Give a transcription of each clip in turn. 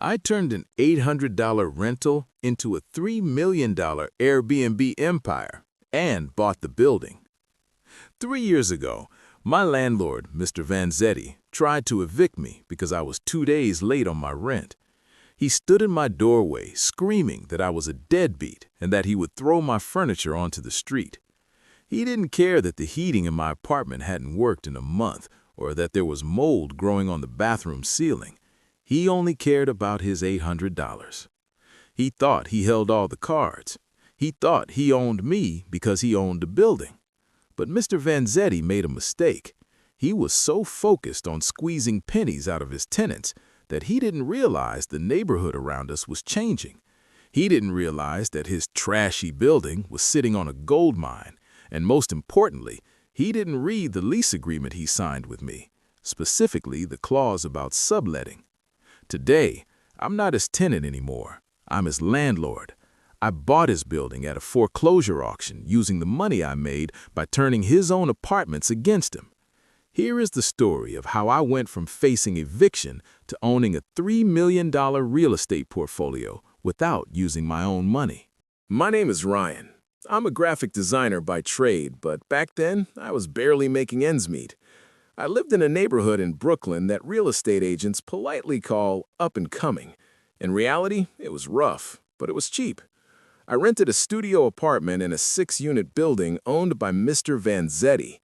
I turned an $800 rental into a $3 million Airbnb empire and bought the building. 3 years ago, my landlord, Mr. Vanzetti, tried to evict me because I was 2 days late on my rent. He stood in my doorway screaming that I was a deadbeat and that he would throw my furniture onto the street. He didn't care that the heating in my apartment hadn't worked in a month or that there was mold growing on the bathroom ceiling. He only cared about his $800. He thought he held all the cards. He thought he owned me because he owned the building. But Mr. Vanzetti made a mistake. He was so focused on squeezing pennies out of his tenants that he didn't realize the neighborhood around us was changing. He didn't realize that his trashy building was sitting on a gold mine. And most importantly, he didn't read the lease agreement he signed with me, specifically the clause about subletting. Today, I'm not his tenant anymore. I'm his landlord. I bought his building at a foreclosure auction using the money I made by turning his own apartments against him. Here is the story of how I went from facing eviction to owning a $3 million real estate portfolio without using my own money. My name is Ryan. I'm a graphic designer by trade, but back then, I was barely making ends meet. I lived in a neighborhood in Brooklyn that real estate agents politely call up and coming. In reality, it was rough, but it was cheap. I rented a studio apartment in a 6-unit building owned by Mr. Vanzetti.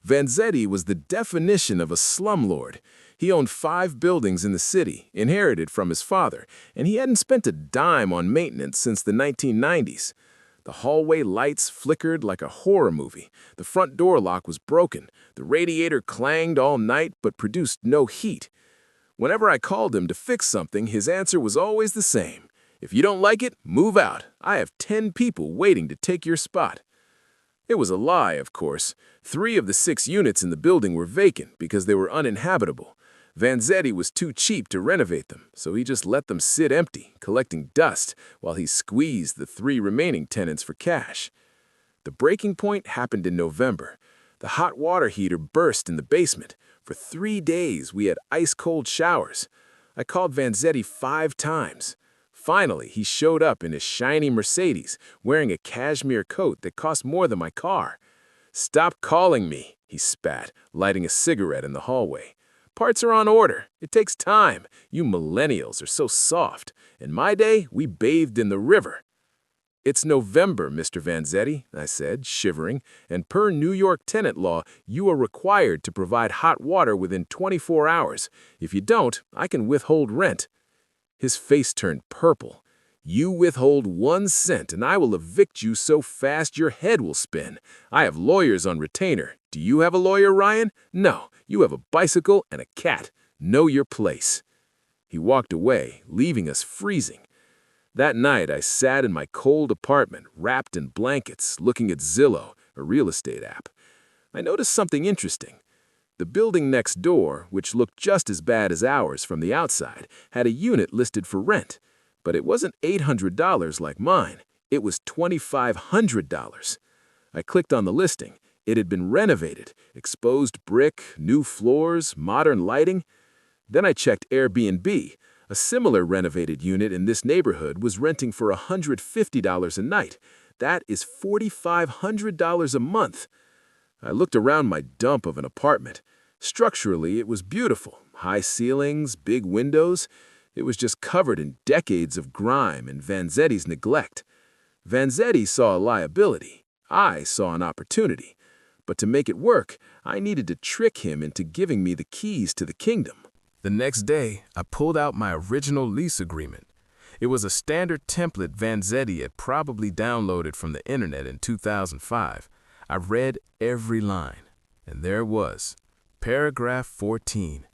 Vanzetti was the definition of a slumlord. He owned 5 buildings in the city, inherited from his father, and he hadn't spent a dime on maintenance since the 1990s. The hallway lights flickered like a horror movie. The front door lock was broken. The radiator clanged all night but produced no heat. Whenever I called him to fix something, his answer was always the same. If you don't like it, move out. I have 10 people waiting to take your spot. It was a lie, of course. 3 of the 6 units in the building were vacant because they were uninhabitable. Vanzetti was too cheap to renovate them, so he just let them sit empty, collecting dust, while he squeezed the 3 remaining tenants for cash. The breaking point happened in November. The hot water heater burst in the basement. For 3 days, we had ice-cold showers. I called Vanzetti 5 times. Finally, he showed up in his shiny Mercedes, wearing a cashmere coat that cost more than my car. "Stop calling me," he spat, lighting a cigarette in the hallway. "Parts are on order. It takes time. You millennials are so soft. In my day, we bathed in the river." "It's November, Mr. Vanzetti," I said, shivering, "and per New York tenant law, you are required to provide hot water within 24 hours. If you don't, I can withhold rent." His face turned purple. "You withhold 1 cent and I will evict you so fast your head will spin. I have lawyers on retainer. Do you have a lawyer, Ryan? No, you have a bicycle and a cat. Know your place." He walked away, leaving us freezing. That night, I sat in my cold apartment, wrapped in blankets, looking at Zillow, a real estate app. I noticed something interesting. The building next door, which looked just as bad as ours from the outside, had a unit listed for rent. But it wasn't $800 like mine. It was $2,500. I clicked on the listing. It had been renovated, exposed brick, new floors, modern lighting. Then I checked Airbnb. A similar renovated unit in this neighborhood was renting for $150 a night. That is $4,500 a month. I looked around my dump of an apartment. Structurally, it was beautiful. High ceilings, big windows. It was just covered in decades of grime and Vanzetti's neglect. Vanzetti saw a liability. I saw an opportunity. But to make it work, I needed to trick him into giving me the keys to the kingdom. The next day, I pulled out my original lease agreement. It was a standard template Vanzetti had probably downloaded from the internet in 2005. I read every line, and there it was. Paragraph 14.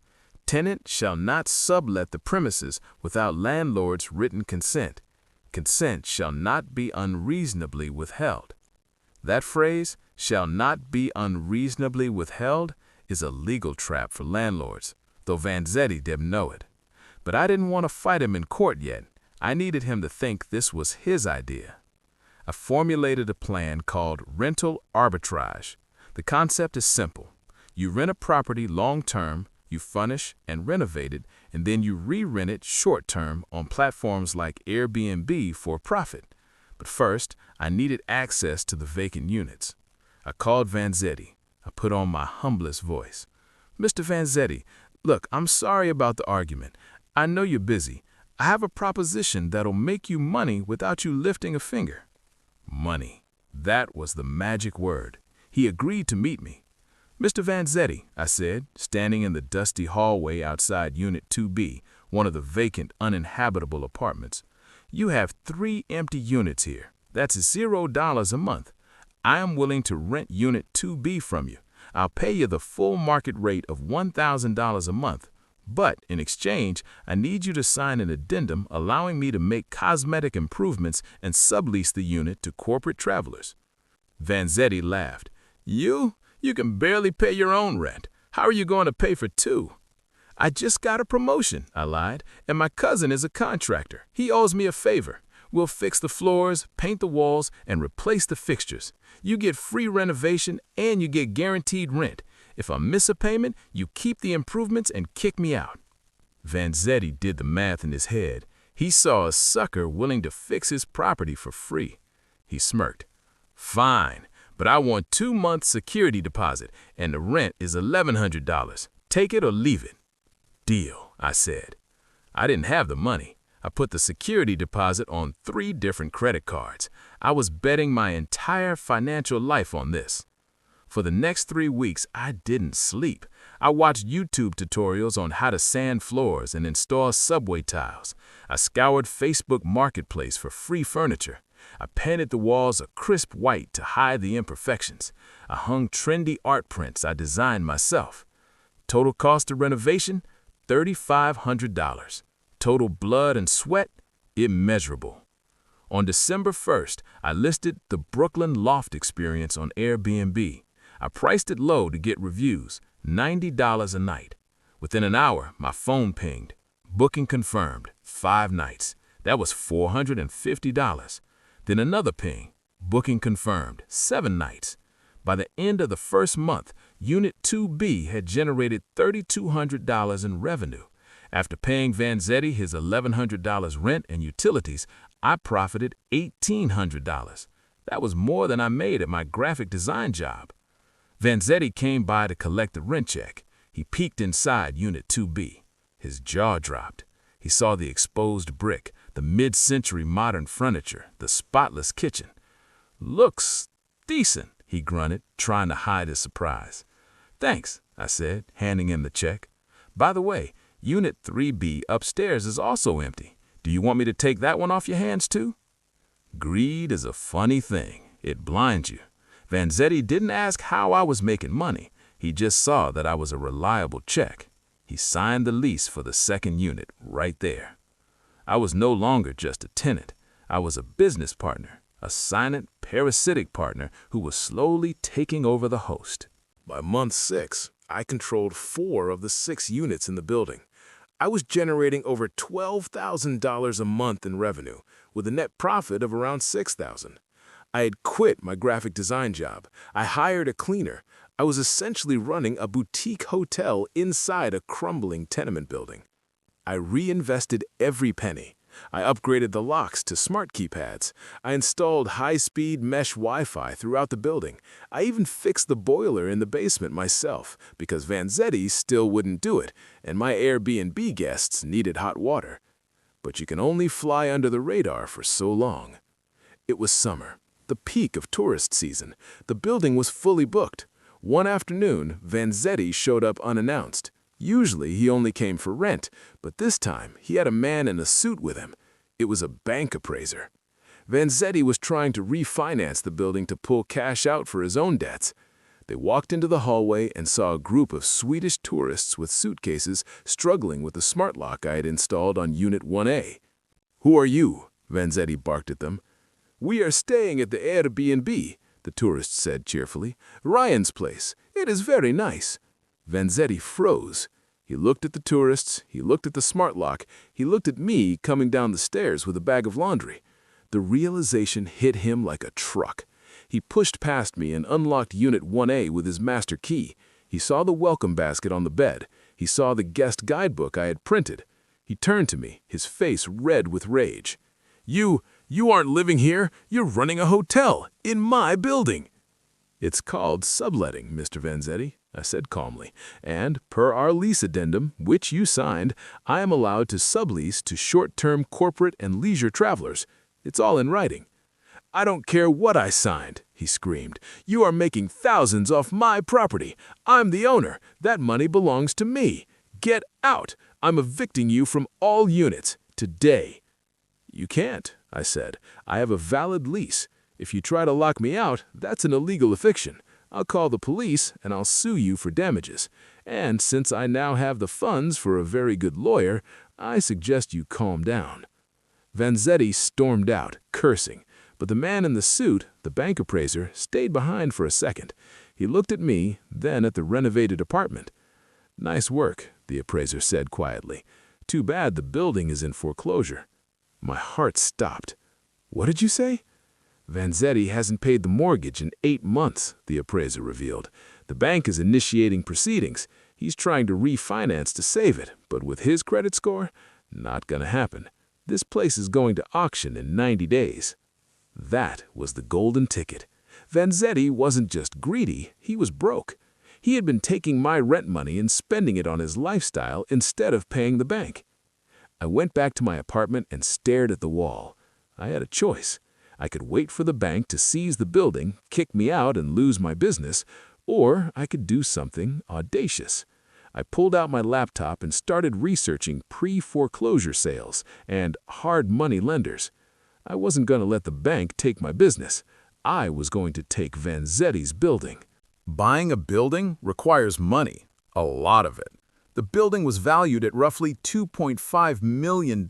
Tenant shall not sublet the premises without landlord's written consent. Consent shall not be unreasonably withheld. That phrase, shall not be unreasonably withheld, is a legal trap for landlords, though Vanzetti didn't know it. But I didn't want to fight him in court yet. I needed him to think this was his idea. I formulated a plan called rental arbitrage. The concept is simple. You rent a property long-term, You furnish and renovate it, and then you re-rent it short-term on platforms like Airbnb for a profit. But first, I needed access to the vacant units. I called Vanzetti. I put on my humblest voice. "Mr. Vanzetti, look, I'm sorry about the argument. I know you're busy. I have a proposition that'll make you money without you lifting a finger." Money. That was the magic word. He agreed to meet me. "Mr. Vanzetti," I said, standing in the dusty hallway outside Unit 2B, one of the vacant, uninhabitable apartments. "You have 3 empty units here. That's $0 a month. I am willing to rent Unit 2B from you. I'll pay you the full market rate of $1,000 a month. But in exchange, I need you to sign an addendum allowing me to make cosmetic improvements and sublease the unit to corporate travelers." Vanzetti laughed. You can barely pay your own rent. How are you going to pay for 2? "I just got a promotion," I lied, "and my cousin is a contractor. He owes me a favor. We'll fix the floors, paint the walls, and replace the fixtures. You get free renovation and you get guaranteed rent. If I miss a payment, you keep the improvements and kick me out." Vanzetti did the math in his head. He saw a sucker willing to fix his property for free. He smirked. "Fine, but I want 2 months security deposit, and the rent is $1,100. Take it or leave it." "Deal," I said. I didn't have the money. I put the security deposit on 3 different credit cards. I was betting my entire financial life on this. For the next 3 weeks, I didn't sleep. I watched YouTube tutorials on how to sand floors and install subway tiles. I scoured Facebook Marketplace for free furniture. I painted the walls a crisp white to hide the imperfections. I hung trendy art prints I designed myself. Total cost of renovation, $3,500. Total blood and sweat, immeasurable. On December 1st, I listed the Brooklyn Loft Experience on Airbnb. I priced it low to get reviews, $90 a night. Within an hour, my phone pinged. Booking confirmed, 5 nights. That was $450. Then another ping. Booking confirmed, 7 nights. By the end of the first month, Unit 2B had generated $3,200 in revenue. After paying Vanzetti his $1,100 rent and utilities, I profited $1,800. That was more than I made at my graphic design job. Vanzetti came by to collect the rent check. He peeked inside Unit 2B. His jaw dropped. He saw the exposed brick, the mid-century modern furniture, the spotless kitchen. "Looks decent," he grunted, trying to hide his surprise. "Thanks," I said, handing him the check. "By the way, Unit 3B upstairs is also empty. Do you want me to take that one off your hands too?" Greed is a funny thing. It blinds you. Vanzetti didn't ask how I was making money. He just saw that I was a reliable check. He signed the lease for the second unit right there. I was no longer just a tenant. I was a business partner, a silent, parasitic partner who was slowly taking over the host. By month 6, I controlled 4 of the 6 units in the building. I was generating over $12,000 a month in revenue, with a net profit of around $6,000. I had quit my graphic design job. I hired a cleaner. I was essentially running a boutique hotel inside a crumbling tenement building. I reinvested every penny. I upgraded the locks to smart keypads. I installed high-speed mesh Wi-Fi throughout the building. I even fixed the boiler in the basement myself because Vanzetti still wouldn't do it, and my Airbnb guests needed hot water. But you can only fly under the radar for so long. It was summer, the peak of tourist season. The building was fully booked. One afternoon, Vanzetti showed up unannounced. Usually, he only came for rent, but this time, he had a man in a suit with him. It was a bank appraiser. Vanzetti was trying to refinance the building to pull cash out for his own debts. They walked into the hallway and saw a group of Swedish tourists with suitcases struggling with the smart lock I had installed on Unit 1A. "Who are you?" Vanzetti barked at them. "We are staying at the Airbnb," the tourists said cheerfully. "Ryan's place. It is very nice." Vanzetti froze. He looked at the tourists, he looked at the smart lock, he looked at me coming down the stairs with a bag of laundry. The realization hit him like a truck. He pushed past me and unlocked Unit 1A with his master key. He saw the welcome basket on the bed. He saw the guest guidebook I had printed. He turned to me, his face red with rage. You aren't living here. You're running a hotel in my building." "It's called subletting, Mr. Vanzetti," I said calmly, "and per our lease addendum, which you signed, I am allowed to sublease to short-term corporate and leisure travelers. It's all in writing." "I don't care what I signed," he screamed. "You are making thousands off my property. I'm the owner. That money belongs to me. Get out. I'm evicting you from all units today." "You can't," I said. "I have a valid lease. If you try to lock me out, that's an illegal eviction. I'll call the police and I'll sue you for damages. And since I now have the funds for a very good lawyer, I suggest you calm down." Vanzetti stormed out, cursing. But the man in the suit, the bank appraiser, stayed behind for a second. He looked at me, then at the renovated apartment. "Nice work," the appraiser said quietly. "Too bad the building is in foreclosure." My heart stopped. "What did you say?" "Vanzetti hasn't paid the mortgage in 8 months, the appraiser revealed. "The bank is initiating proceedings. He's trying to refinance to save it, but with his credit score, not gonna happen. This place is going to auction in 90 days. That was the golden ticket. Vanzetti wasn't just greedy, he was broke. He had been taking my rent money and spending it on his lifestyle instead of paying the bank. I went back to my apartment and stared at the wall. I had a choice. I could wait for the bank to seize the building, kick me out and lose my business, or I could do something audacious. I pulled out my laptop and started researching pre-foreclosure sales and hard money lenders. I wasn't going to let the bank take my business. I was going to take Vanzetti's building. Buying a building requires money, a lot of it. The building was valued at roughly $2.5 million,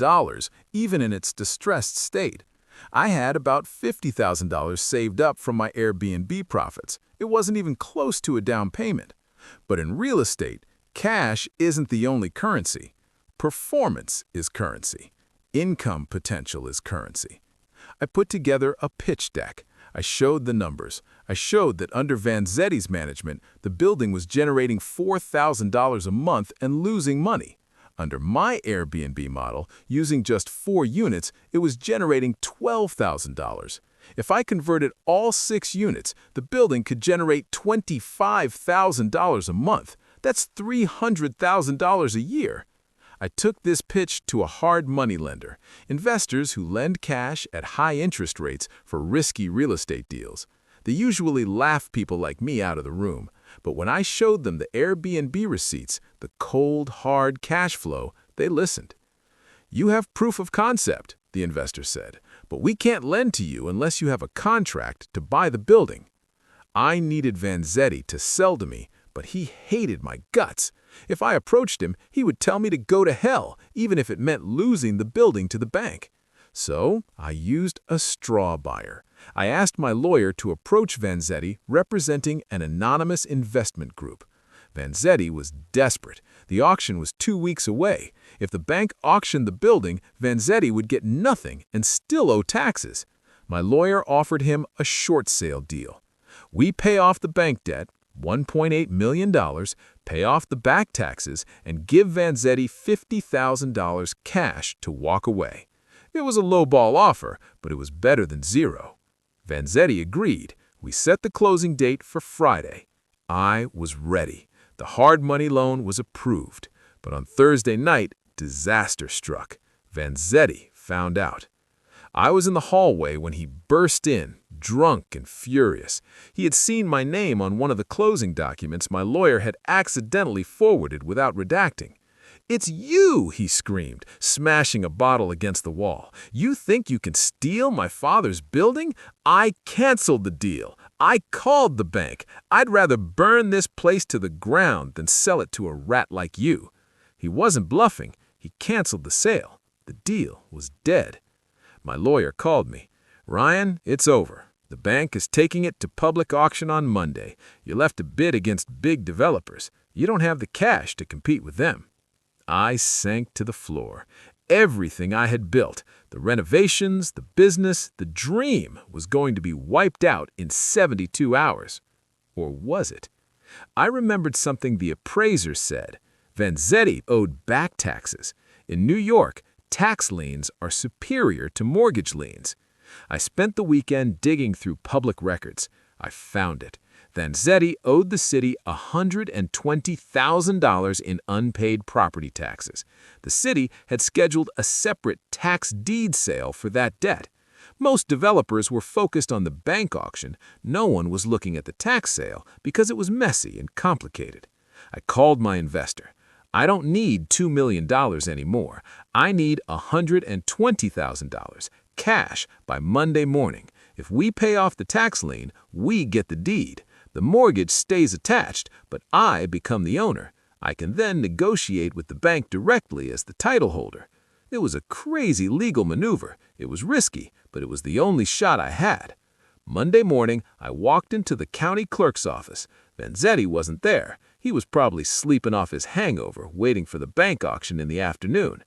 even in its distressed state. I had about $50,000 saved up from my Airbnb profits. It wasn't even close to a down payment. But in real estate, cash isn't the only currency. Performance is currency. Income potential is currency. I put together a pitch deck. I showed the numbers. I showed that under Vanzetti's management, the building was generating $4,000 a month and losing money. Under my Airbnb model, using just 4 units, it was generating $12,000. If I converted all 6 units, the building could generate $25,000 a month. That's $300,000 a year. I took this pitch to a hard money lender, investors who lend cash at high interest rates for risky real estate deals. They usually laugh people like me out of the room, but when I showed them the Airbnb receipts, the cold, hard cash flow, they listened. "You have proof of concept," the investor said, "but we can't lend to you unless you have a contract to buy the building." I needed Vanzetti to sell to me, but he hated my guts. If I approached him, he would tell me to go to hell, even if it meant losing the building to the bank. So I used a straw buyer. I asked my lawyer to approach Vanzetti representing an anonymous investment group. Vanzetti was desperate. The auction was 2 weeks away. If the bank auctioned the building, Vanzetti would get nothing and still owe taxes. My lawyer offered him a short sale deal. We pay off the bank debt, $1.8 million, pay off the back taxes, and give Vanzetti $50,000 cash to walk away. It was a low-ball offer, but it was better than zero. Vanzetti agreed. We set the closing date for Friday. I was ready. The hard money loan was approved. But on Thursday night, disaster struck. Vanzetti found out. I was in the hallway when he burst in, drunk and furious. He had seen my name on one of the closing documents my lawyer had accidentally forwarded without redacting. "It's you!" he screamed, smashing a bottle against the wall. "You think you can steal my father's building? I canceled the deal. I called the bank. I'd rather burn this place to the ground than sell it to a rat like you." He wasn't bluffing. He canceled the sale. The deal was dead. My lawyer called me. "Ryan, it's over. The bank is taking it to public auction on Monday. You'll have to bid against big developers. You don't have the cash to compete with them." I sank to the floor. Everything I had built, the renovations, the business, the dream, was going to be wiped out in 72 hours. Or was it? I remembered something the appraiser said. Vanzetti owed back taxes. In New York, tax liens are superior to mortgage liens. I spent the weekend digging through public records. I found it. Vanzetti owed the city $120,000 in unpaid property taxes. The city had scheduled a separate tax deed sale for that debt. Most developers were focused on the bank auction. No one was looking at the tax sale because it was messy and complicated. I called my investor. I don't need $2 million anymore. I need $120,000 cash by Monday morning. If we pay off the tax lien, we get the deed. The mortgage stays attached, but I become the owner. I can then negotiate with the bank directly as the title holder. It was a crazy legal maneuver. It was risky, but it was the only shot I had. Monday morning, I walked into the county clerk's office. Vanzetti wasn't there. He was probably sleeping off his hangover, waiting for the bank auction in the afternoon.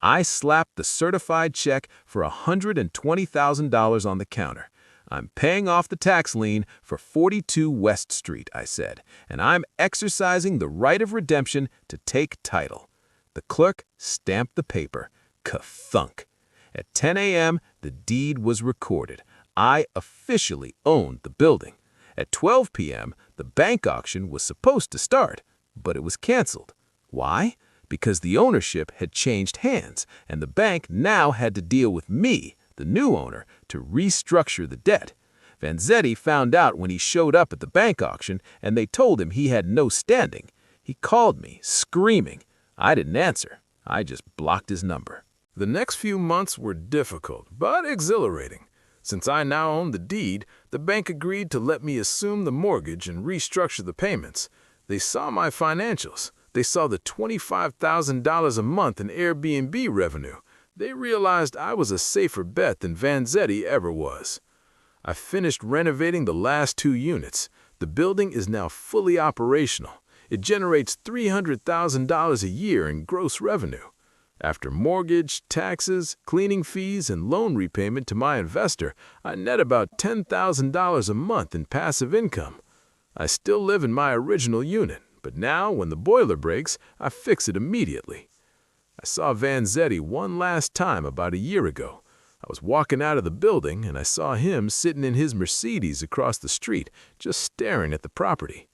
I slapped the certified check for $120,000 on the counter. I'm paying off the tax lien for 42 West Street, I said, and I'm exercising the right of redemption to take title. The clerk stamped the paper. Ka-thunk. At 10 a.m., the deed was recorded. I officially owned the building. At 12 p.m., the bank auction was supposed to start, but it was canceled. Why? Because the ownership had changed hands, and the bank now had to deal with me, the new owner, to restructure the debt. Vanzetti found out when he showed up at the bank auction, and they told him he had no standing. He called me, screaming. I didn't answer. I just blocked his number. The next few months were difficult, but exhilarating. Since I now owned the deed, the bank agreed to let me assume the mortgage and restructure the payments. They saw my financials. They saw the $25,000 a month in Airbnb revenue. They realized I was a safer bet than Vanzetti ever was. I finished renovating the last 2 units. The building is now fully operational. It generates $300,000 a year in gross revenue. After mortgage, taxes, cleaning fees, and loan repayment to my investor, I net about $10,000 a month in passive income. I still live in my original unit, but now when the boiler breaks, I fix it immediately. I saw Vanzetti one last time about a year ago. I was walking out of the building, and I saw him sitting in his Mercedes across the street, just staring at the property.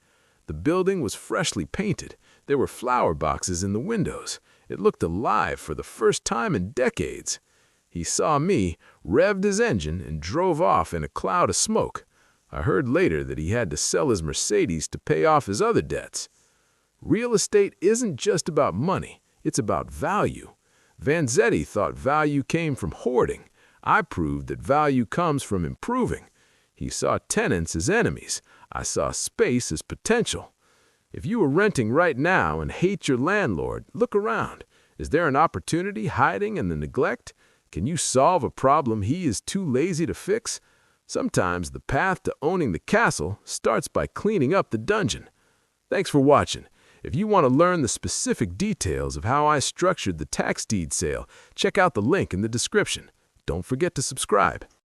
The building was freshly painted. There were flower boxes in the windows. It looked alive for the first time in decades. He saw me, revved his engine, and drove off in a cloud of smoke. I heard later that he had to sell his Mercedes to pay off his other debts. Real estate isn't just about money. It's about value. Vanzetti thought value came from hoarding. I proved that value comes from improving. He saw tenants as enemies. I saw space as potential. If you are renting right now and hate your landlord, look around. Is there an opportunity hiding in the neglect? Can you solve a problem he is too lazy to fix? Sometimes the path to owning the castle starts by cleaning up the dungeon. Thanks for watching. If you want to learn the specific details of how I structured the tax deed sale, check out the link in the description. Don't forget to subscribe.